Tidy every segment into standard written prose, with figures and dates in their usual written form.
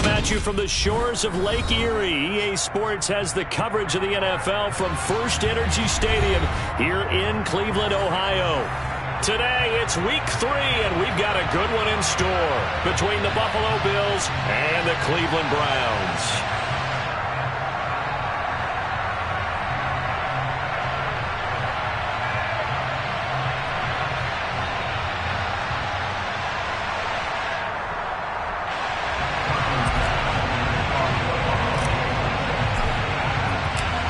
come at you from the shores of Lake Erie. EA Sports has the coverage of the NFL from First Energy Stadium here in Cleveland, Ohio. Today, it's Week 3, and we've got a good one in store between the Buffalo Bills and the Cleveland Browns.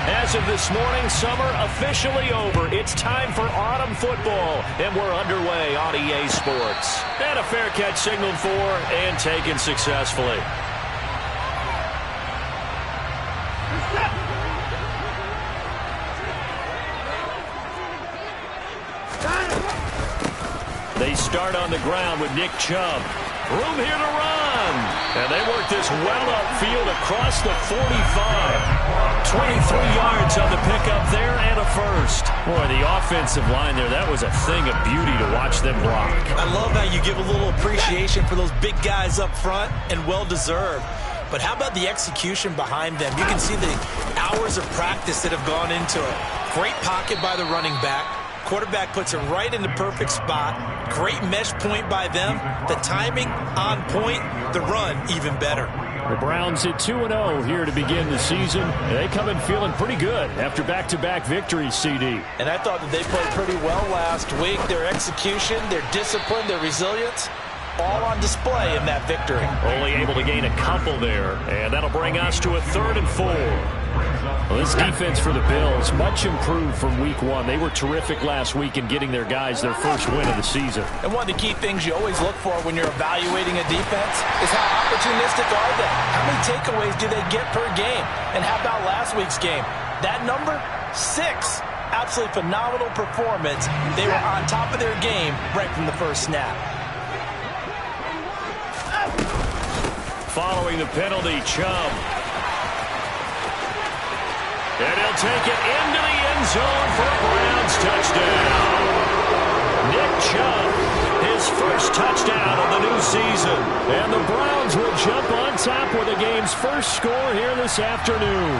As of this morning, summer officially over. It's time for autumn football, and we're underway on EA Sports. And a fair catch signaled for and taken successfully. They start on the ground with Nick Chubb. Room here to run. And they work this well upfield across the 45. 23 yards on the pickup there and a first. Boy, the offensive line there, that was a thing of beauty to watch them block. I love how you give a little appreciation for those big guys up front, and well-deserved. But how about the execution behind them? You can see the hours of practice that have gone into it. Great pocket by the running back. Quarterback puts it right in the perfect spot. Great mesh point by them. The timing on point. The run even better. The Browns at 2-0 here to begin the season. They come in feeling pretty good after back-to-back victories, CD. And I thought that they played pretty well last week. Their execution, their discipline, their resilience, all on display in that victory. Only able to gain a couple there, and that'll bring us to a 3rd and 4. Well, this defense for the Bills, much improved from Week 1. They were terrific last week in getting their guys their first win of the season. And one of the key things you always look for when you're evaluating a defense is how opportunistic are they? How many takeaways do they get per game? And how about last week's game? That number, 6. Absolutely phenomenal performance. They were on top of their game right from the first snap. Following the penalty, Chubb. And he'll take it into the end zone for a Browns touchdown. Nick Chubb, his first touchdown of the new season. And the Browns will jump on top with the game's first score here this afternoon.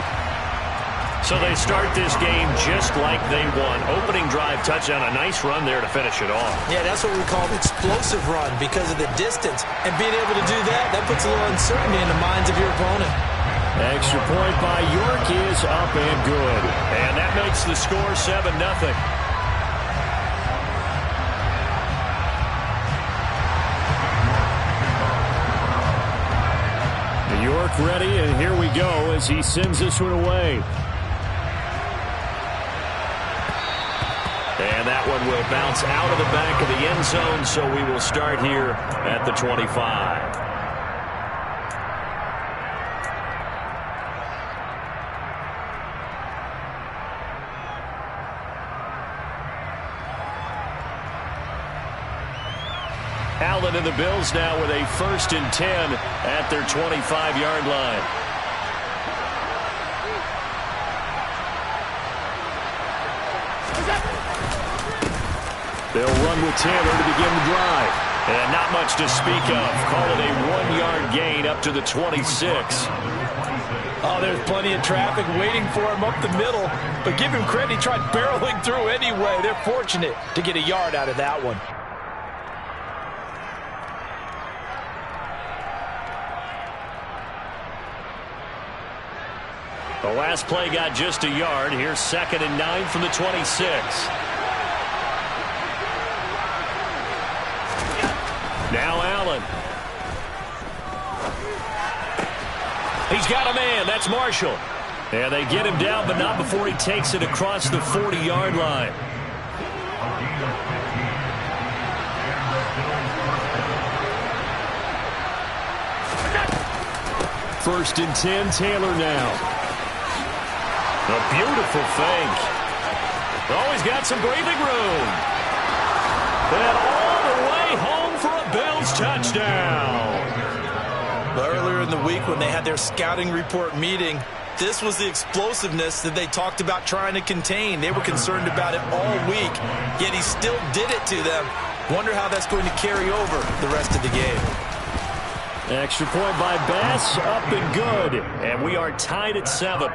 So they start this game just like they won. Opening drive touchdown, a nice run there to finish it off. Yeah, that's what we call an explosive run because of the distance. And being able to do that, that puts a little uncertainty in the minds of your opponent. Extra point by York is up and good. And that makes the score 7-0. York ready, and here we go as he sends this one away. And that one will bounce out of the back of the end zone, so we will start here at the 25. Allen and the Bills now with a 1st and 10 at their 25-yard line. They'll run with Taylor to begin the drive. And not much to speak of. Call it a 1-yard gain up to the 26. Oh, there's plenty of traffic waiting for him up the middle. But give him credit, he tried barreling through anyway. They're fortunate to get a yard out of that one. The last play got just a yard. Here's 2nd and 9 from the 26. Now Allen. He's got a man. That's Marshall. And they get him down, but not before he takes it across the 40-yard line. First and 10, Taylor now. A beautiful fake. Oh, he's got some breathing room. And all the way home for a Bills touchdown. Earlier in the week when they had their scouting report meeting, this was the explosiveness that they talked about trying to contain. They were concerned about it all week, yet he still did it to them. Wonder how that's going to carry over the rest of the game. Extra point by Bass, up and good. And we are tied at 7.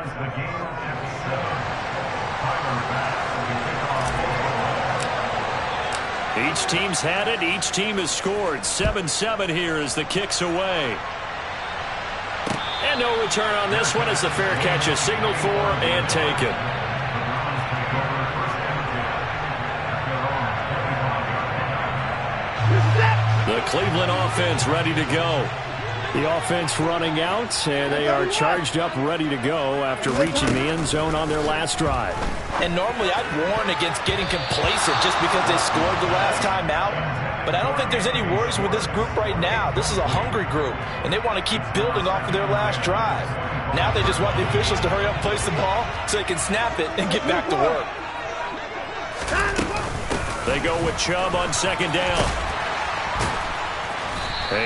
Each team's had it. Each team has scored. 7-7 here as the kick's away. And no return on this one as the fair catch is signaled for and taken. The Cleveland offense ready to go. The offense running out, and they are charged up, ready to go after reaching the end zone on their last drive. And normally I'd warn against getting complacent just because they scored the last time out. But I don't think there's any worries with this group right now. This is a hungry group, and they want to keep building off of their last drive. Now they just want the officials to hurry up and place the ball so they can snap it and get back to work. They go with Chubb on second down.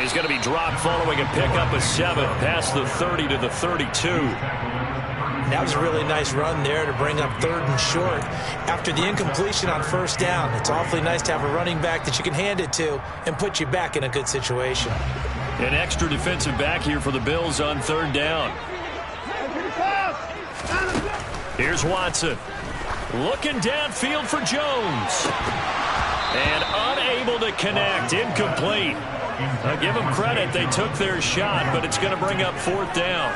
He's going to be dropped following a pickup of 7 past the 30 to the 32. That was a really nice run there to bring up 3rd and short. After the incompletion on first down, it's awfully nice to have a running back that you can hand it to and put you back in a good situation. An extra defensive back here for the Bills on 3rd down. Here's Watson. Looking downfield for Jones. And unable to connect. Incomplete. I'll give them credit. They took their shot, but it's going to bring up 4th down.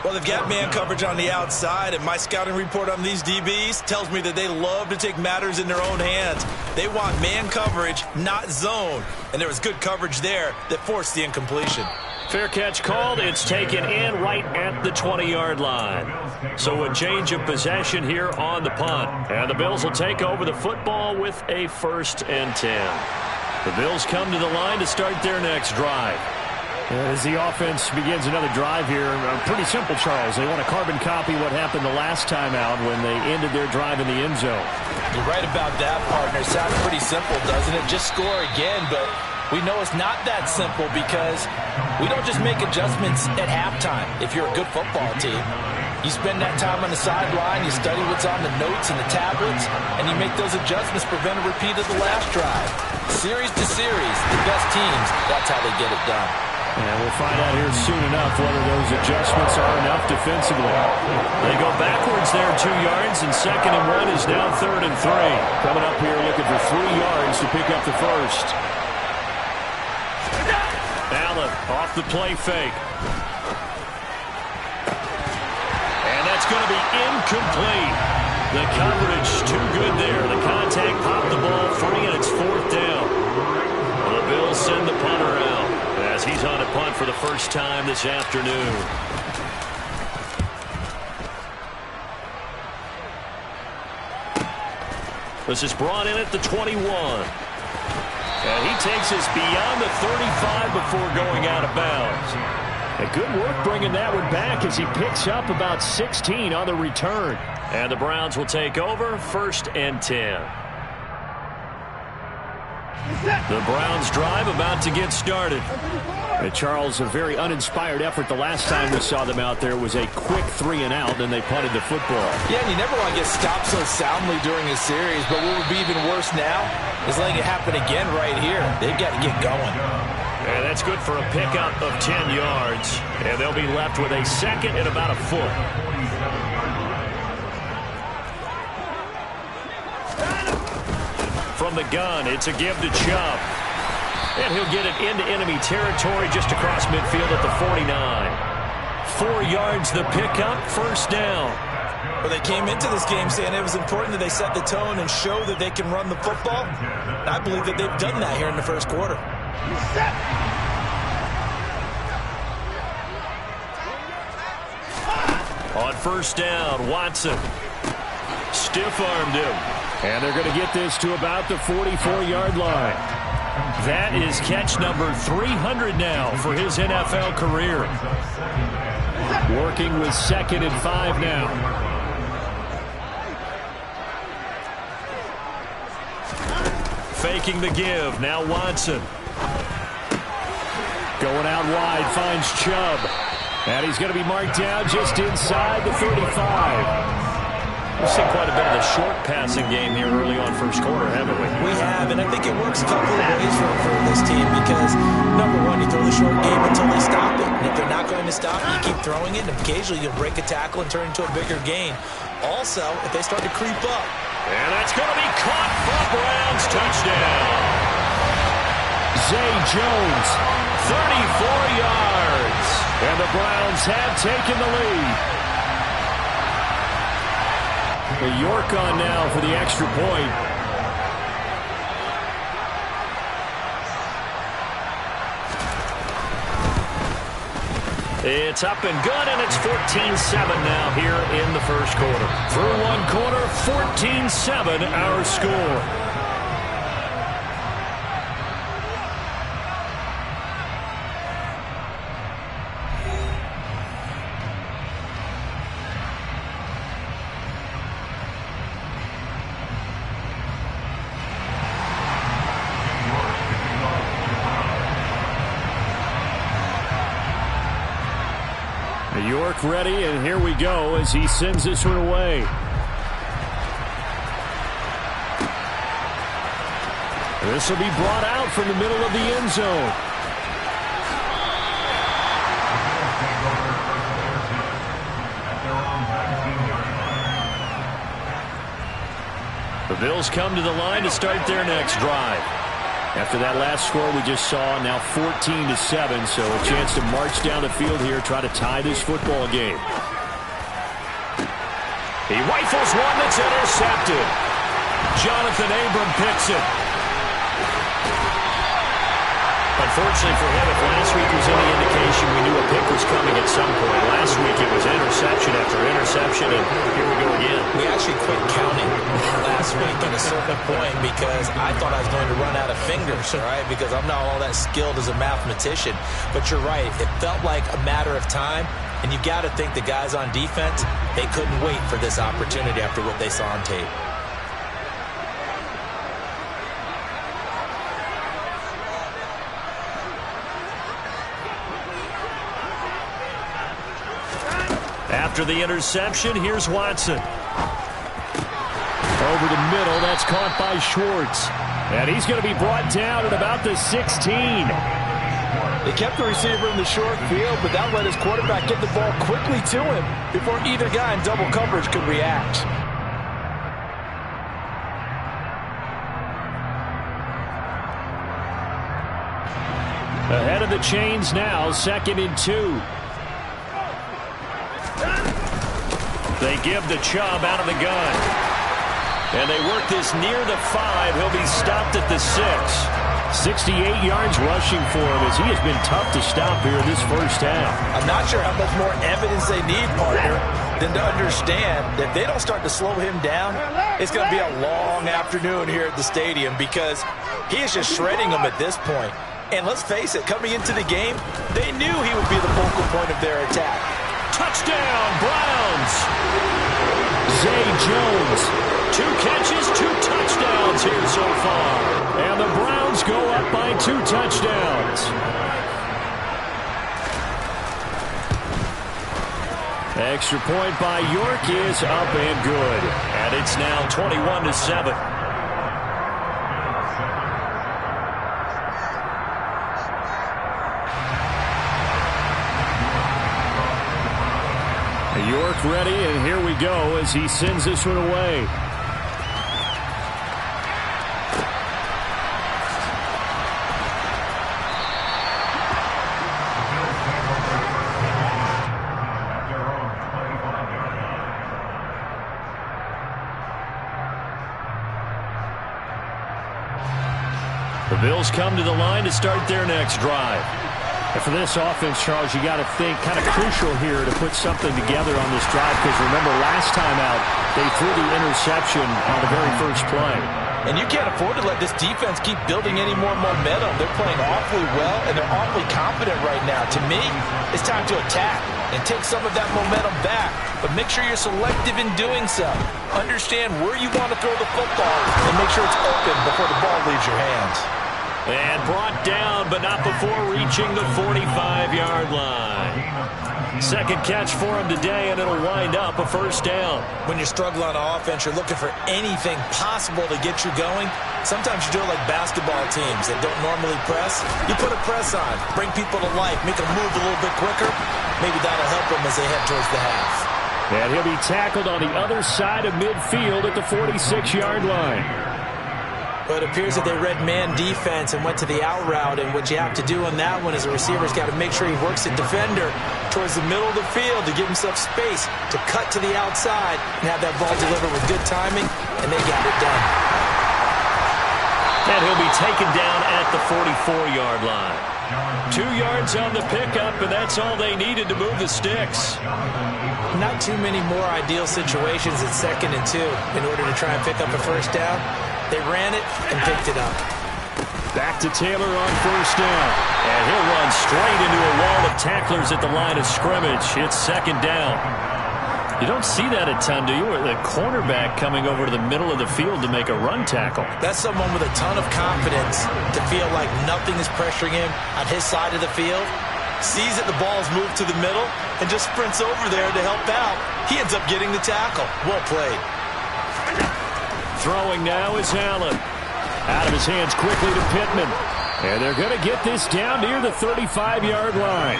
Well, they've got man coverage on the outside, and my scouting report on these DBs tells me that they love to take matters in their own hands. They want man coverage, not zone. And there was good coverage there that forced the incompletion. Fair catch called. It's taken in right at the 20-yard line. So a change of possession here on the punt. And the Bills will take over the football with a 1st and 10. The Bills come to the line to start their next drive. As the offense begins another drive here, pretty simple, Charles. They want to carbon copy what happened the last time out when they ended their drive in the end zone. You're right about that, partner. Sounds pretty simple, doesn't it? Just score again, but we know it's not that simple because we don't just make adjustments at halftime if you're a good football team. You spend that time on the sideline, you study what's on the notes and the tablets, and you make those adjustments to prevent a repeat of the last drive. Series to series, the best teams, that's how they get it done. And we'll find out here soon enough whether those adjustments are enough defensively. They go backwards there 2 yards, and 2nd and 1 is now 3rd and 3. Coming up here looking for 3 yards to pick up the first. Allen off the play fake. And that's going to be incomplete. The coverage too good there. The contact popped the ball free, and it's 4th down. The Bills send the punter out as he's on a punt for the first time this afternoon. This is brought in at the 21. And he takes us beyond the 35 before going out of bounds. A good work bringing that one back as he picks up about 16 on the return. And the Browns will take over 1st and 10. The Browns drive about to get started. And Charles, a very uninspired effort the last time we saw them out there was a quick 3 and out, and they punted the football. Yeah, and you never want to get stopped so soundly during a series, but what would be even worse now is letting it happen again right here. They've got to get going. And that's good for a pickup of 10 yards. And they'll be left with a 2nd and about a foot. From the gun, it's a give to Chubb. And he'll get it into enemy territory just across midfield at the 49. 4 yards the pickup, 1st down. Well, they came into this game saying it was important that they set the tone and show that they can run the football. And I believe that they've done that here in the first quarter. On 1st down, Watson stiff-armed him. And they're going to get this to about the 44-yard line. That is catch number 300 now for his NFL career. Working with 2nd and 5 now. Faking the give. Now Watson. Going out wide, finds Chubb. And he's going to be marked down just inside the 35. We've seen quite a bit of the short passing game here early on first quarter, haven't we? We have, and I think it works a couple of ways for this team because, number one, you throw the short game until they stop it. And if they're not going to stop it, you keep throwing it, and occasionally you'll break a tackle and turn into a bigger gain. Also, if they start to creep up. And that's going to be caught for Browns touchdown. Zay Jones, 34 yards. And the Browns have taken the lead. York on now for the extra point. It's up and good, and it's 14-7 now here in the first quarter. Through one quarter, 14-7 our score. York ready, and here we go as he sends this one away. This will be brought out from the middle of the end zone. The Bills come to the line to start their next drive. After that last score we just saw, now 14-7, so a chance to march down the field here, try to tie this football game. He rifles one that's intercepted. Jonathan Abram picks it. Unfortunately for him, if last week was any indication, we knew a pick was coming at some point. Last week it was interception after interception, and here we go again. We actually quit counting last week at a certain point because I thought I was going to run out of fingers, right? Because I'm not all that skilled as a mathematician. But you're right. It felt like a matter of time, and you got to think the guys on defense, they couldn't wait for this opportunity after what they saw on tape. After the interception, here's Watson. Over the middle, that's caught by Schwartz. And he's going to be brought down at about the 16. They kept the receiver in the short field, but that let his quarterback get the ball quickly to him before either guy in double coverage could react. Ahead of the chains now, 2nd and 2. They give the Chubb out of the gun. And they work this near the 5. He'll be stopped at the 6. 68 yards rushing for him as he has been tough to stop here in this first half. I'm not sure how much more evidence they need, partner, than to understand that if they don't start to slow him down, it's going to be a long afternoon here at the stadium because he is just shredding them at this point. And let's face it, coming into the game, they knew he would be the focal point of their attack. Touchdown, Browns! Zay Jones, 2 catches, 2 touchdowns here so far. And the Browns go up by 2 touchdowns. Extra point by York is up and good. And it's now 21-7. York ready, and here we go as he sends this one away. The Bills come to the line to start their next drive. And for this offense, Charles, you got to think kind of crucial here to put something together on this drive because remember last time out they threw the interception on the very first play. And you can't afford to let this defense keep building any more momentum. They're playing awfully well, and they're awfully confident right now. To me, it's time to attack and take some of that momentum back. But make sure you're selective in doing so. Understand where you want to throw the football and make sure it's open before the ball leaves your hands. And brought down, but not before reaching the 45-yard line. Second catch for him today, and it'll wind up a first down. When you're struggling on offense, you're looking for anything possible to get you going. Sometimes you do it like basketball teams that don't normally press. You put a press on, bring people to life, make them move a little bit quicker. Maybe that'll help them as they head towards the half. And he'll be tackled on the other side of midfield at the 46-yard line. But it appears that they read man defense and went to the out route, and what you have to do on that one is the receiver's got to make sure he works the defender towards the middle of the field to give himself space to cut to the outside and have that ball delivered with good timing, and they got it done. And he'll be taken down at the 44-yard line. 2 yards on the pickup, and that's all they needed to move the sticks. Not too many more ideal situations at 2nd and 2 in order to try and pick up a first down. They ran it and picked it up. Back to Taylor on first down. And he'll run straight into a wall of tacklers at the line of scrimmage. It's 2nd down. You don't see that a ton, do you? The cornerback coming over to the middle of the field to make a run tackle. That's someone with a ton of confidence to feel like nothing is pressuring him on his side of the field. Sees that the ball's moved to the middle and just sprints over there to help out. He ends up getting the tackle. Well played. Throwing now is Allen. Out of his hands quickly to Pittman. And they're going to get this down near the 35-yard line.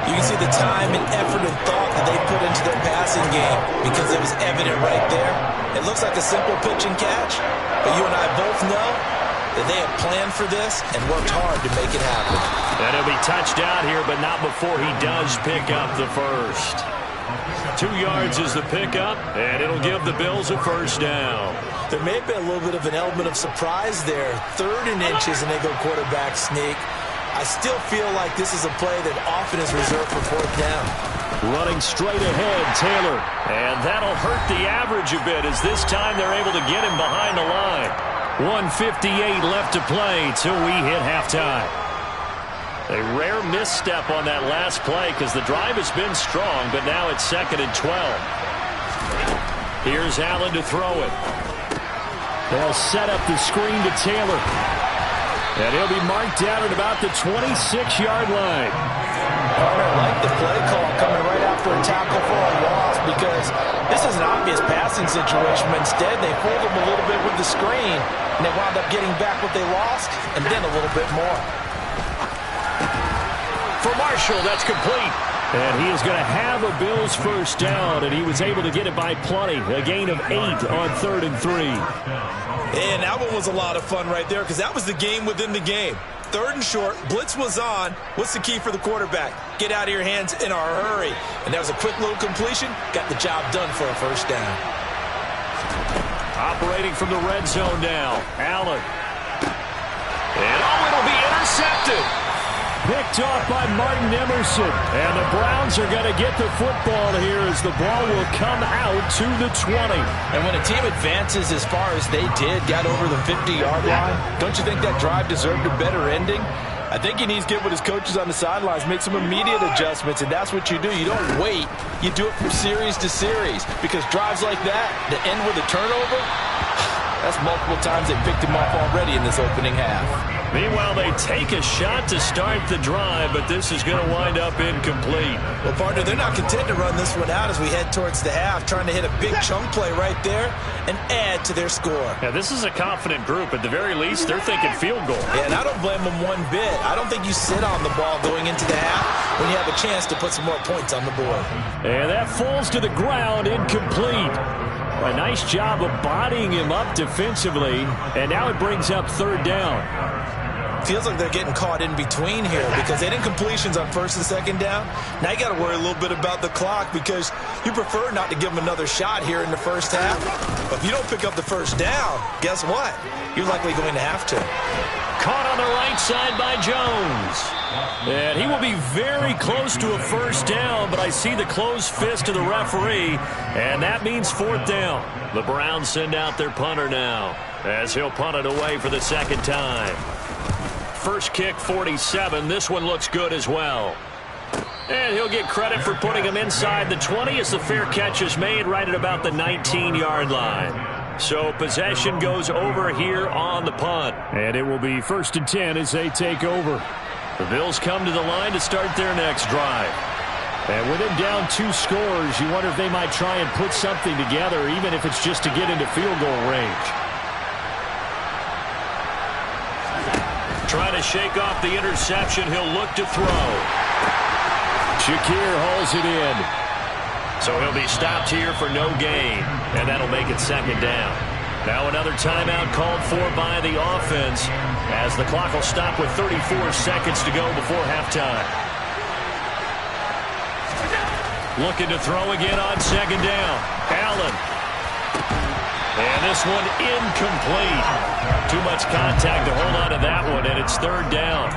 You can see the time and effort and thought that they put into their passing game because it was evident right there. It looks like a simple pitch and catch, but you and I both know that they have planned for this and worked hard to make it happen. And he'll be touched out here, but not before he does pick up the first. 2 yards is the pickup, and it'll give the Bills a first down. There may have been a little bit of an element of surprise there. 3rd and inches, and they go quarterback sneak. I still feel like this is a play that often is reserved for 4th down. Running straight ahead, Taylor. And that'll hurt the average a bit as this time they're able to get him behind the line. 1:58 left to play till we hit halftime. A rare misstep on that last play because the drive has been strong, but now it's 2nd and 12. Here's Allen to throw it. They'll set up the screen to Taylor. And he'll be marked down at about the 26-yard line. I like the play call coming right after a tackle for a loss because this is an obvious passing situation, but instead they fooled him a little bit with the screen, and they wound up getting back what they lost and then a little bit more. For Marshall, that's complete. And he is going to have a Bills first down, and he was able to get it by plenty. A gain of 8 on 3rd and 3. And that one was a lot of fun right there because that was the game within the game. 3rd and short, blitz was on. What's the key for the quarterback? Get out of your hands in a hurry. And that was a quick little completion. Got the job done for a first down. Operating from the red zone now, Allen. And it'll be intercepted. Picked off by Martin Emerson. And the Browns are going to get the football here as the ball will come out to the 20. And when a team advances as far as they did, got over the 50-yard line, don't you think that drive deserved a better ending? I think he needs to get with his coaches on the sidelines, make some immediate adjustments, and that's what you do. You don't wait. You do it from series to series because drives like that, to end with a turnover, that's multiple times they picked him off already in this opening half. Meanwhile, they take a shot to start the drive, but this is going to wind up incomplete. Well, partner, they're not content to run this one out as we head towards the half, trying to hit a big chunk play right there and add to their score. Yeah, this is a confident group. At the very least, they're thinking field goal. Yeah, and I don't blame them one bit. I don't think you sit on the ball going into the half when you have a chance to put some more points on the board. And that falls to the ground, incomplete. A nice job of bodying him up defensively, and now it brings up 3rd down. Feels like they're getting caught in between here because they didn't completions on 1st and 2nd down. Now you got to worry a little bit about the clock because you prefer not to give them another shot here in the first half. But if you don't pick up the first down, guess what? You're likely going to have to. Caught on the right side by Jones. And he will be very close to a first down, but I see the closed fist of the referee, and that means 4th down. The Browns send out their punter now as he'll punt it away for the 2nd time. First kick, 47. This one looks good as well. And he'll get credit for putting him inside the 20 as the fair catch is made right at about the 19-yard line. So possession goes over here on the punt. And it will be 1st and 10 as they take over. The Bills come to the line to start their next drive. And with them down 2 scores, you wonder if they might try and put something together, even if it's just to get into field goal range. Trying to shake off the interception. He'll look to throw. Shakir hauls it in. So he'll be stopped here for no gain. And that'll make it 2nd down. Now another timeout called for by the offense as the clock will stop with 34 seconds to go before halftime. Looking to throw again on 2nd down. Allen. And this one incomplete. Too much contact to hold on to that one, and it's 3rd down.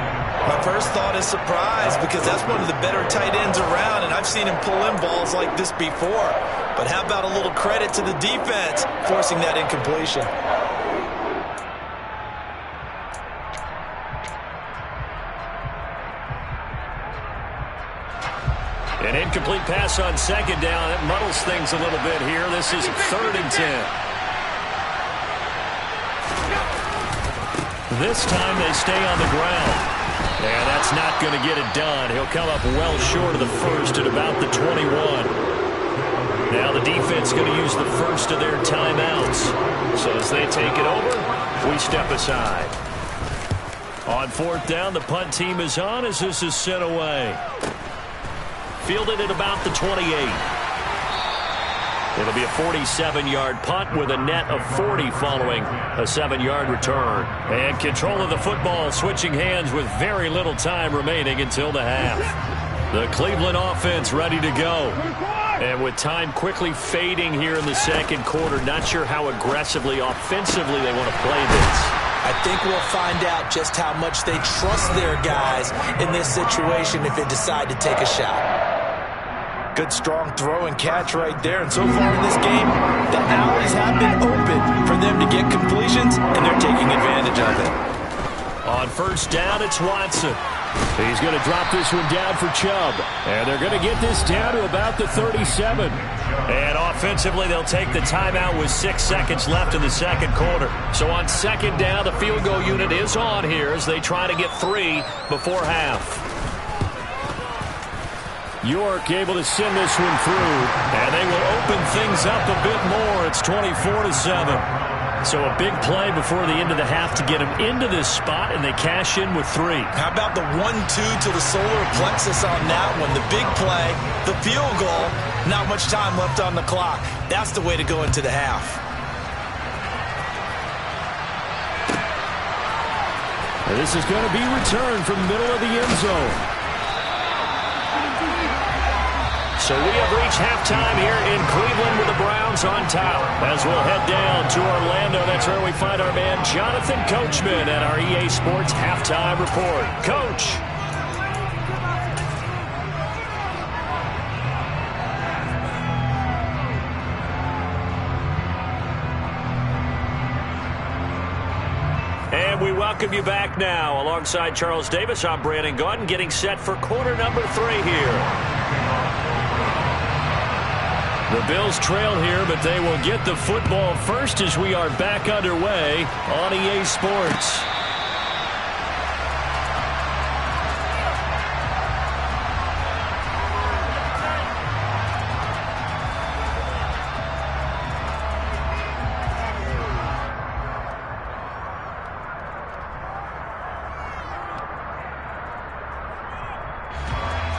My first thought is surprise because that's one of the better tight ends around, and I've seen him pull in balls like this before. But how about a little credit to the defense forcing that incompletion? An incomplete pass on 2nd down. It muddles things a little bit here. This is 3rd and 10. This time they stay on the ground. And that's not going to get it done. He'll come up well short of the first at about the 21. Now the defense going to use the first of their timeouts. So as they take it over, we step aside. On 4th down, the punt team is on as this is sent away. Fielded at about the 28. It'll be a 47-yard punt with a net of 40 following a 7-yard return. And control of the football switching hands with very little time remaining until the half. The Cleveland offense ready to go. And with time quickly fading here in the 2nd quarter, not sure how aggressively, offensively they want to play this. I think we'll find out just how much they trust their guys in this situation if they decide to take a shot. Good strong throw and catch right there. And so far in this game, the alleys have been open for them to get completions, and they're taking advantage of it. On 1st down, it's Watson. He's going to drop this one down for Chubb. And they're going to get this down to about the 37. And offensively, they'll take the timeout with 6 seconds left in the 2nd quarter. So on 2nd down, the field goal unit is on here as they try to get 3 before half. York able to send this one through, and they will open things up a bit more. It's 24-7. So a big play before the end of the half to get them into this spot, and they cash in with 3. How about the 1-2 to the solar plexus on that one? The big play, the field goal, not much time left on the clock. That's the way to go into the half. And this is going to be returned from the middle of the end zone. So we have reached halftime here in Cleveland with the Browns on top. As we'll head down to Orlando, that's where we find our man Jonathan Coachman at our EA Sports Halftime Report. Coach. And we welcome you back now. Alongside Charles Davis, I'm Brandon Gaudin, getting set for quarter number 3 here. The Bills trail here, but they will get the football first as we are back underway on EA Sports.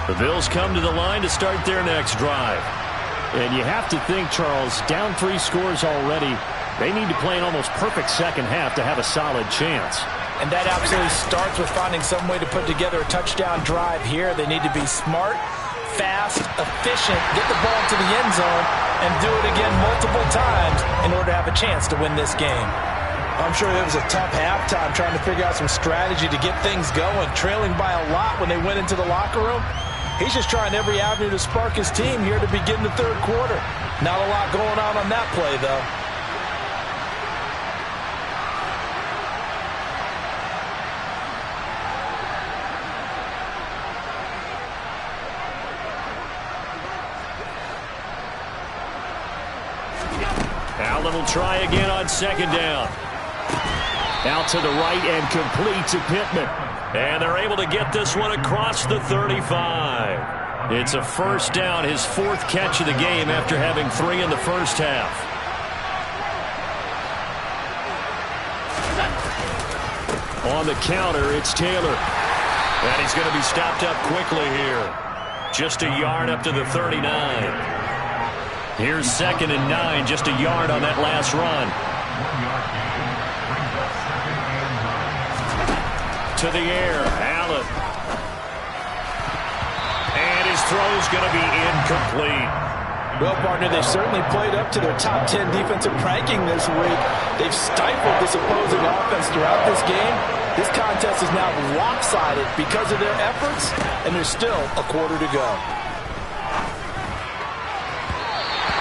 The Bills come to the line to start their next drive. And you have to think, Charles, down 3 scores already. They need to play an almost perfect second half to have a solid chance. And that absolutely starts with finding some way to put together a touchdown drive here. They need to be smart, fast, efficient, get the ball to the end zone, and do it again multiple times in order to have a chance to win this game. I'm sure it was a tough halftime trying to figure out some strategy to get things going, trailing by a lot when they went into the locker room. He's just trying every avenue to spark his team here to begin the 3rd quarter. Not a lot going on that play, though. Allen will try again on second down. Out to the right and complete to Pittman. And they're able to get this one across the 35. It's a first down, his fourth catch of the game after having 3 in the first half. On the counter, it's Taylor. And he's going to be stopped up quickly here. Just a yard up to the 39. Here's 2nd and 9, just a yard on that last run. To the air, Allen. And his throw's going to be incomplete. Well, partner, they certainly played up to their top 10 defensive ranking this week. They've stifled this opposing offense throughout this game. This contest is now lopsided because of their efforts, and there's still a quarter to go.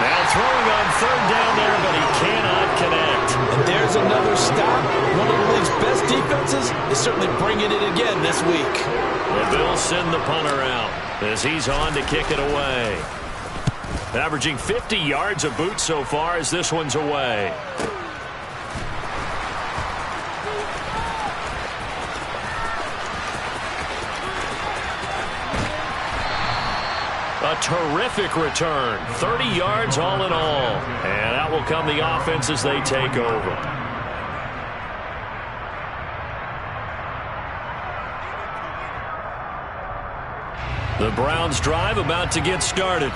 Now throwing on third down there, but he cannot connect. And there's another stop. One of the league's best defenses is certainly bringing it again this week. The Bills send the punter out as he's on to kick it away. Averaging 50 yards a boot so far as this one's away. A terrific return. 30 yards all in all. And out will come the offense as they take over. The Browns drive about to get started.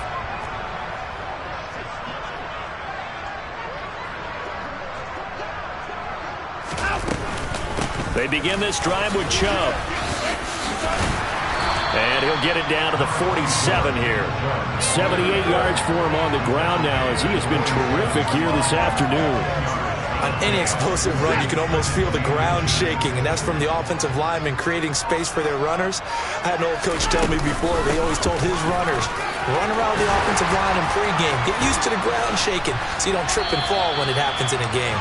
They begin this drive with Chubb. And he'll get it down to the 47 here. 78 yards for him on the ground now as he has been terrific here this afternoon. On any explosive run, you can almost feel the ground shaking, and that's from the offensive linemen creating space for their runners. I had an old coach tell me before, they always told his runners, run around the offensive line in pregame. Get used to the ground shaking so you don't trip and fall when it happens in a game.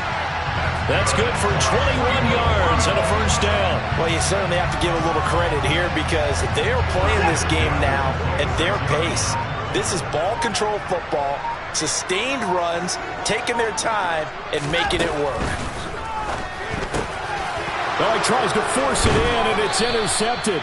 That's good for 21 yards and a first down. Well, you certainly have to give a little credit here because they are playing this game now at their pace. This is ball control football, sustained runs, taking their time, and making it work. Well, he tries to force it in, and it's intercepted.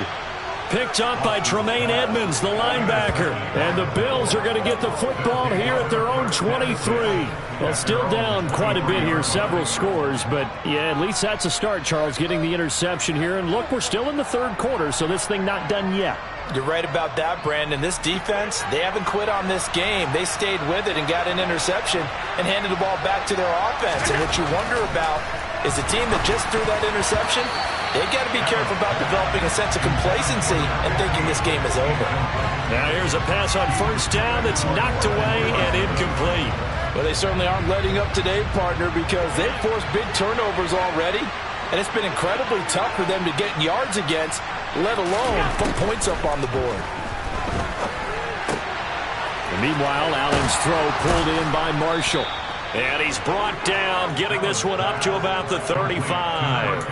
Picked up by Tremaine Edmonds, the linebacker. And the Bills are going to get the football here at their own 23. Well, still down quite a bit here, several scores. But, yeah, at least that's a start, Charles, getting the interception here. And, look, we're still in the third quarter, so this thing not done yet. You're right about that, Brandon. This defense, they haven't quit on this game. They stayed with it and got an interception and handed the ball back to their offense. And what you wonder about is the team that just threw that interception, they've got to be careful about developing a sense of complacency and thinking this game is over. Now here's a pass on first down that's knocked away and incomplete. Well, they certainly aren't letting up today, partner, because they've forced big turnovers already. And it's been incredibly tough for them to get yards against, let alone put points up on the board. And meanwhile, Allen's throw pulled in by Marshall. And he's brought down, getting this one up to about the 35.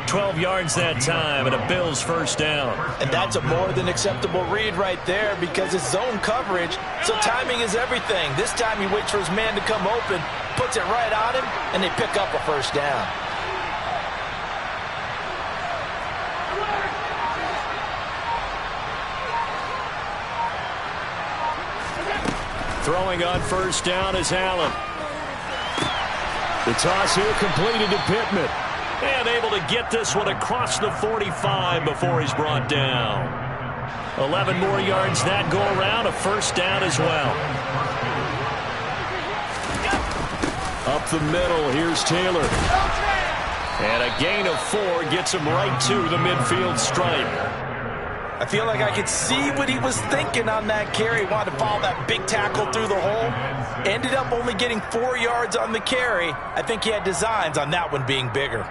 12 yards that time and a Bills first down. And that's a more than acceptable read right there because it's zone coverage, so timing is everything. This time he waits for his man to come open, puts it right on him, and they pick up a first down. Throwing on first down is Allen. The toss here completed to Pittman. And able to get this one across the 45 before he's brought down. 11 more yards that go around, a first down as well. Up the middle, here's Taylor. And a gain of 4 gets him right to the midfield stripe. I feel like I could see what he was thinking on that carry. He wanted to follow that big tackle through the hole. Ended up only getting 4 yards on the carry. I think he had designs on that one being bigger.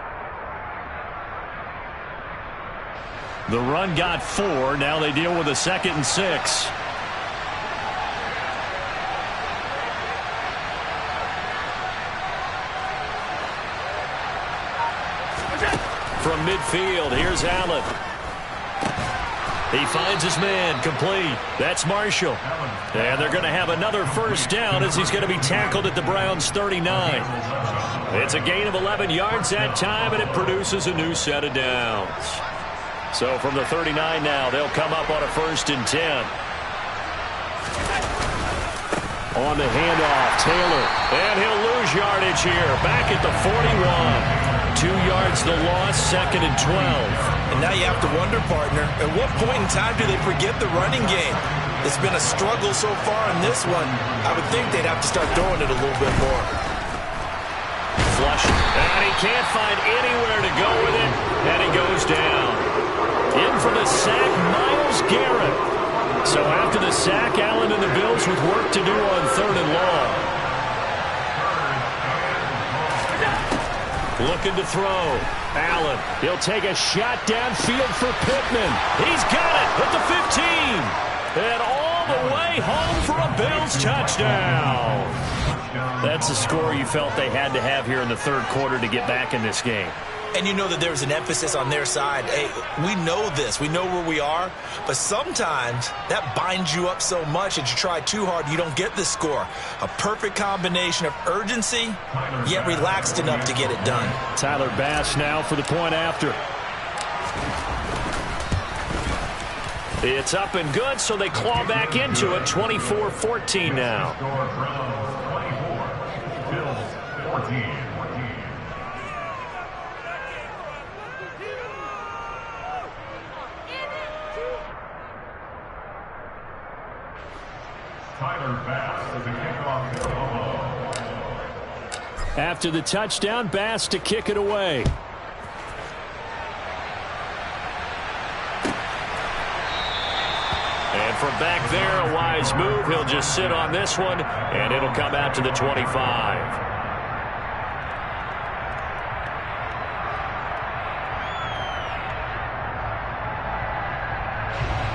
The run got 4. Now they deal with a 2nd and 6. From midfield, here's Allen. He finds his man, complete. That's Marshall. And they're going to have another first down as he's going to be tackled at the Browns' 39. It's a gain of 11 yards that time, and it produces a new set of downs. So from the 39 now, they'll come up on a 1st and 10. On the handoff, Taylor. And he'll lose yardage here. Back at the 41. 2 yards the loss, 2nd and 12. And now you have to wonder, partner, at what point in time do they forget the running game? It's been a struggle so far in this one. I would think they'd have to start throwing it a little bit more. Flush. And he can't find anywhere to go with it. And he goes down. In for the sack, Myles Garrett. So after the sack, Allen and the Bills with work to do on 3rd and long. Looking to throw. Allen, he'll take a shot downfield for Pittman. He's got it at the 15. And all the way home for a Bills touchdown. That's the score you felt they had to have here in the 3rd quarter to get back in this game. And you know that there's an emphasis on their side. Hey, we know this. We know where we are. But sometimes that binds you up so much that you try too hard, you don't get the score. A perfect combination of urgency, yet relaxed enough to get it done. Tyler Bass now for the point after. It's up and good, so they claw back into it. 24-14 now. After the touchdown, Bass to kick it away. And from back there, a wise move. He'll just sit on this one, and it'll come out to the 25.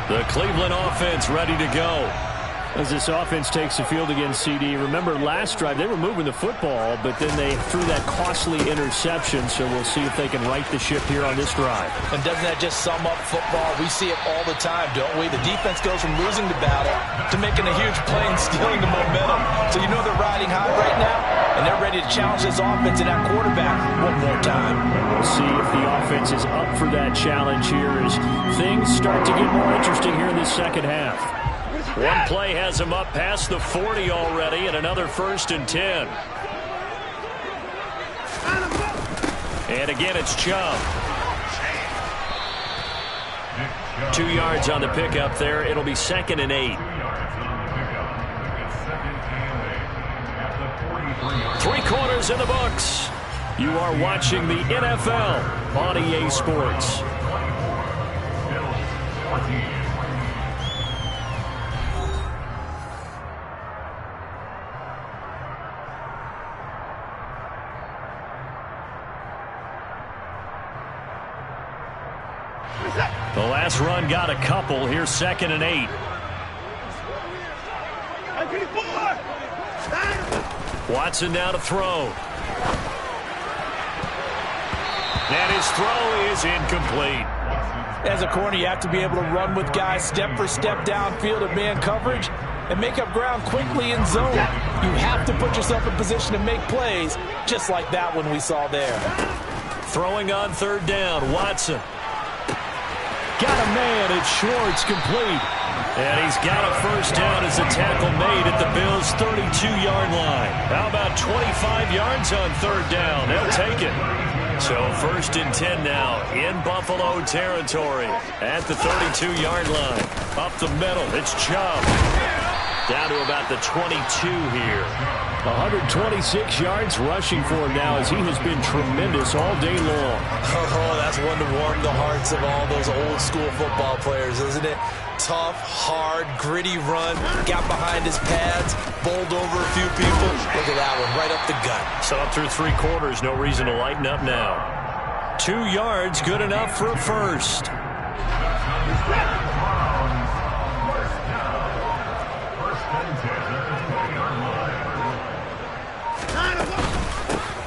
The Cleveland offense ready to go. As this offense takes the field against CD, remember last drive they were moving the football, but then they threw that costly interception, so we'll see if they can right the ship here on this drive. And doesn't that just sum up football? We see it all the time, don't we? The defense goes from losing the battle to making a huge play and stealing the momentum. So you know they're riding high right now, and they're ready to challenge this offense and that quarterback one more time. We'll see if the offense is up for that challenge here as things start to get more interesting here in this second half. One play has him up past the 40 already, and another 1st and 10. And again, it's Chubb. 2 yards on the pickup there. It'll be 2nd and 8. 3 quarters in the books. You are watching the NFL on EA Sports. The last run got a couple. Here's 2nd and 8. Watson now to throw. And his throw is incomplete. As a corner, you have to be able to run with guys step for step downfield in man coverage and make up ground quickly in zone. You have to put yourself in position to make plays, just like that one we saw there. Throwing on 3rd down, Watson. Got a man, it's Schwartz, complete. And he's got a first down as a tackle made at the Bills' 32-yard line. How about 25 yards on 3rd down? They'll take it. So 1st and 10 now in Buffalo territory at the 32-yard line. Up the middle, it's Chubb. Down to about the 22 here. 126 yards rushing for him now as he has been tremendous all day long. Oh, that's one to warm the hearts of all those old school football players, isn't it? Tough, hard, gritty run. Got behind his pads, bowled over a few people. Look at that one, right up the gut. So up through 3 quarters, no reason to lighten up now. 2 yards, good enough for a first.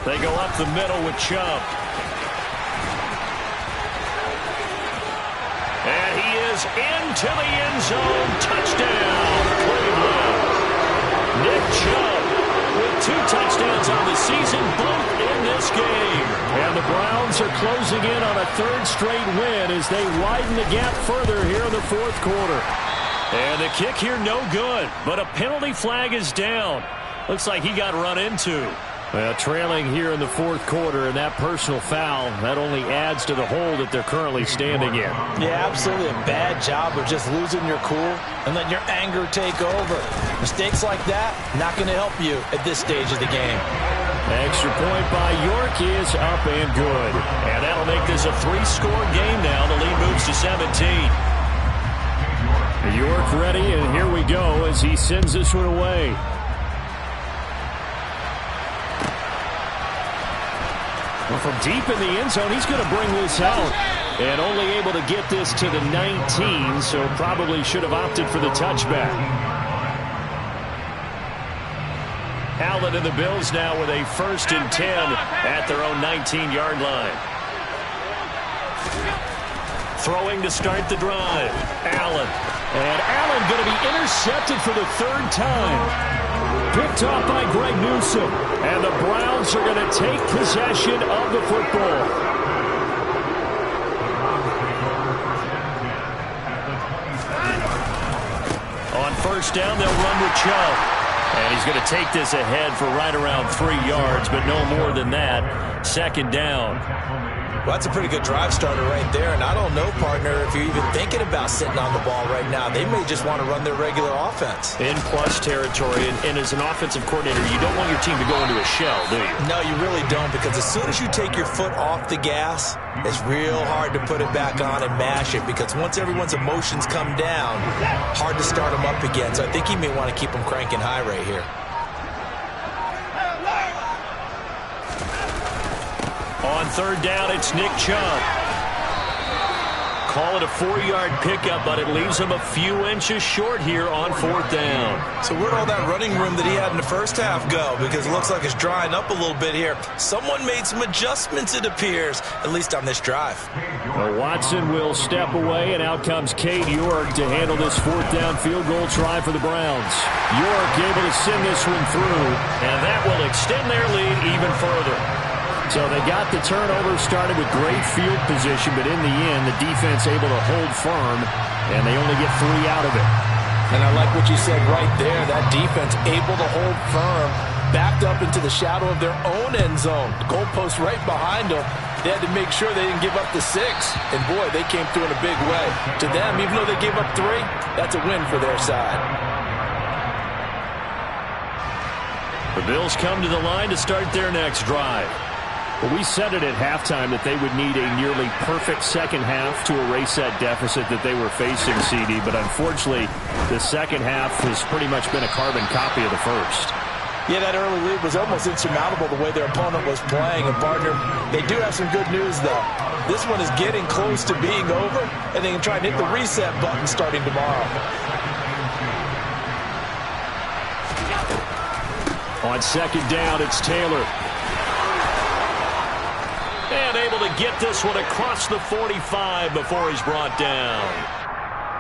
They go up the middle with Chubb. And he is into the end zone. Touchdown, Cleveland. Nick Chubb with 2 touchdowns on the season, both in this game. And the Browns are closing in on a 3rd straight win as they widen the gap further here in the 4th quarter. And the kick here no good, but a penalty flag is down. Looks like he got run into. Well, trailing here in the 4th quarter, and that personal foul, that only adds to the hole that they're currently standing in. Yeah, absolutely a bad job of just losing your cool and letting your anger take over. Mistakes like that, not going to help you at this stage of the game. Extra point by York is up and good. And that'll make this a 3-score game now. The lead moves to 17. York ready, and here we go as he sends this one away. Well, from deep in the end zone, he's going to bring this out. And only able to get this to the 19, so probably should have opted for the touchback. Allen and the Bills now with a 1st and 10 at their own 19-yard line. Throwing to start the drive. Allen. And Allen going to be intercepted for the 3rd time. Picked off by Greg Newsome. And the Browns are going to take possession of the football. On 1st down, they'll run with Chubb. And he's going to take this ahead for right around 3 yards, but no more than that. 2nd down. Well, that's a pretty good drive starter right there. And I don't know, partner, if you're even thinking about sitting on the ball right now. They may just want to run their regular offense. In plus territory, and as an offensive coordinator, you don't want your team to go into a shell, do you? No, you really don't, because as soon as you take your foot off the gas, it's real hard to put it back on and mash it, because once everyone's emotions come down, hard to start them up again. So I think he may want to keep them cranking high right here. On 3rd down, it's Nick Chubb. Call it a 4-yard pickup, but it leaves him a few inches short here on 4th down. So where'd all that running room that he had in the 1st half go? Because it looks like it's drying up a little bit here. Someone made some adjustments, it appears, at least on this drive. Well, Watson will step away, and out comes Cade York to handle this 4th down field goal try for the Browns. York able to send this one through, and that will extend their lead even further. So they got the turnover started with great field position, but in the end, the defense able to hold firm, and they only get 3 out of it. And I like what you said right there. That defense able to hold firm, backed up into the shadow of their own end zone. The goalpost right behind them. They had to make sure they didn't give up the 6. And, boy, they came through in a big way. To them, even though they gave up 3, that's a win for their side. The Bills come to the line to start their next drive. Well, we said it at halftime that they would need a nearly perfect 2nd half to erase that deficit that they were facing, CD. But unfortunately, the 2nd half has pretty much been a carbon copy of the 1st. Yeah, that early lead was almost insurmountable the way their opponent was playing. And, partner, they do have some good news, though. This one is getting close to being over, and they can try and hit the reset button starting tomorrow. On 2nd down, it's Taylor. And able to get this one across the 45 before he's brought down.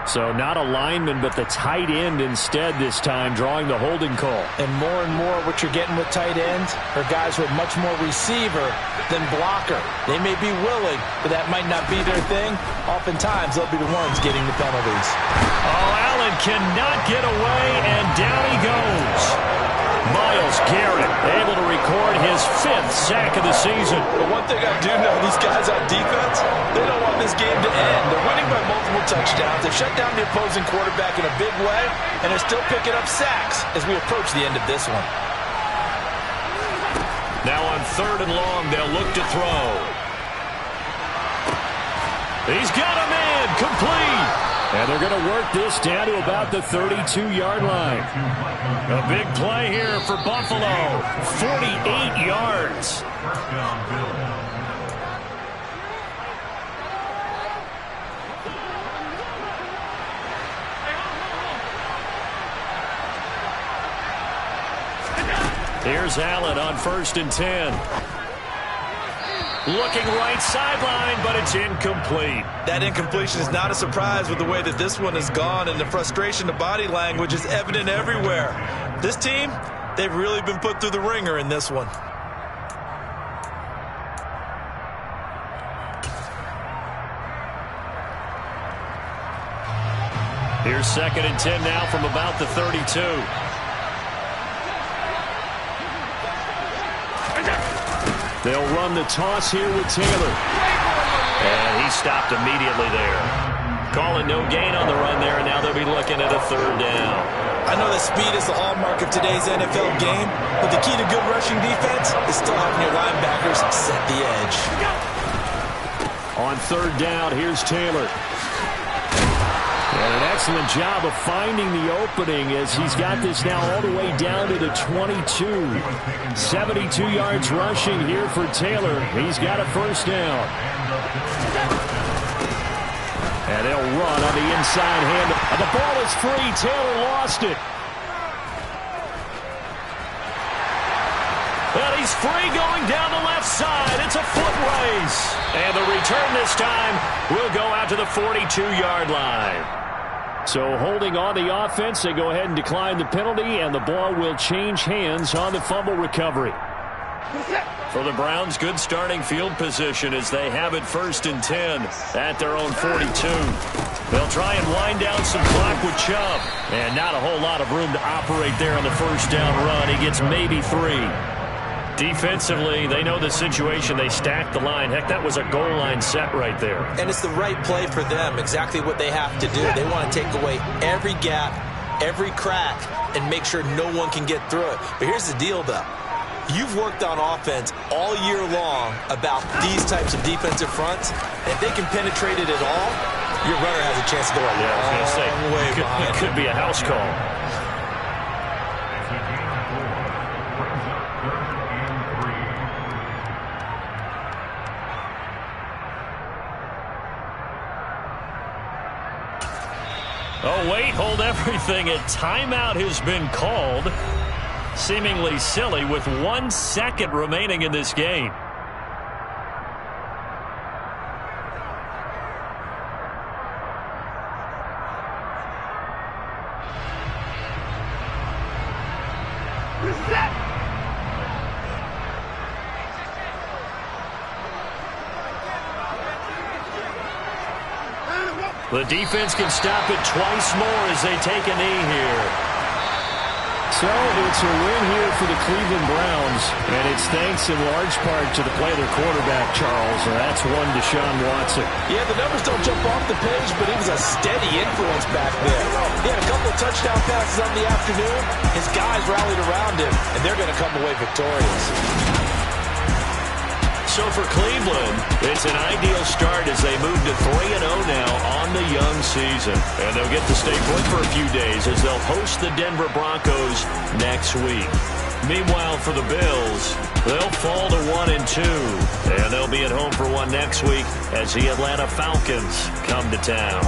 So not a lineman, but the tight end instead this time, drawing the holding call. And more what you're getting with tight ends are guys who are much more receiver than blocker. They may be willing, but that might not be their thing. Oftentimes, they'll be the ones getting the penalties. Oh, Allen cannot get away, and down he goes. Myles Garrett able to record his 5th sack of the season. But one thing I do know, these guys on defense, they don't want this game to end. They're winning by multiple touchdowns. They've shut down the opposing quarterback in a big way, and they're still picking up sacks as we approach the end of this one. Now on 3rd and long, they'll look to throw. He's got a man, complete. And they're going to work this down to about the 32-yard line. A big play here for Buffalo. 48 yards. Here's Allen on 1st and 10. Looking right sideline, but it's incomplete. That incompletion is not a surprise with the way that this one has gone, and the frustration, the body language is evident everywhere. This team, they've really been put through the ringer in this one. Here's 2nd and 10 now from about the 32. They'll run the toss here with Taylor. And he stopped immediately there. Calling no gain on the run there, and now they'll be looking at a 3rd down. I know that speed is the hallmark of today's NFL game, but the key to good rushing defense is still having your linebackers set the edge. On 3rd down, here's Taylor. And an excellent job of finding the opening as he's got this now all the way down to the 22. 72 yards rushing here for Taylor. He's got a 1st down. And they'll run on the inside hand. The ball is free. Taylor lost it. And he's free going down the left side. It's a foot race. And the return this time will go out to the 42-yard line. So holding on the offense, they go ahead and decline the penalty, and the ball will change hands on the fumble recovery. For the Browns, good starting field position as they have it 1st and 10 at their own 42. They'll try and wind down some clock with Chubb. And not a whole lot of room to operate there on the 1st down run. He gets maybe 3. Defensively, they know the situation. They stack the line. Heck, that was a goal line set right there. And it's the right play for them, exactly what they have to do. They want to take away every gap, every crack, and make sure no one can get through it. But here's the deal, though. You've worked on offense all year long about these types of defensive fronts. And if they can penetrate it at all, your runner has a chance to go a long way behind. It could be a house call. Oh, wait, hold everything. A timeout has been called. Seemingly silly with 1 second remaining in this game. The defense can stop it twice more as they take a knee here. So it's a win here for the Cleveland Browns, and it's thanks in large part to the play of their quarterback, Charles, and that's one Deshaun Watson. Yeah, the numbers don't jump off the page, but he was a steady influence back there. He had a couple of touchdown passes on the afternoon. His guys rallied around him, and they're going to come away victorious. So for Cleveland, it's an ideal start as they move to 3-0 now on the young season. And they'll get to stay put for a few days as they'll host the Denver Broncos next week. Meanwhile, for the Bills, they'll fall to 1-2. And they'll be at home for one next week as the Atlanta Falcons come to town.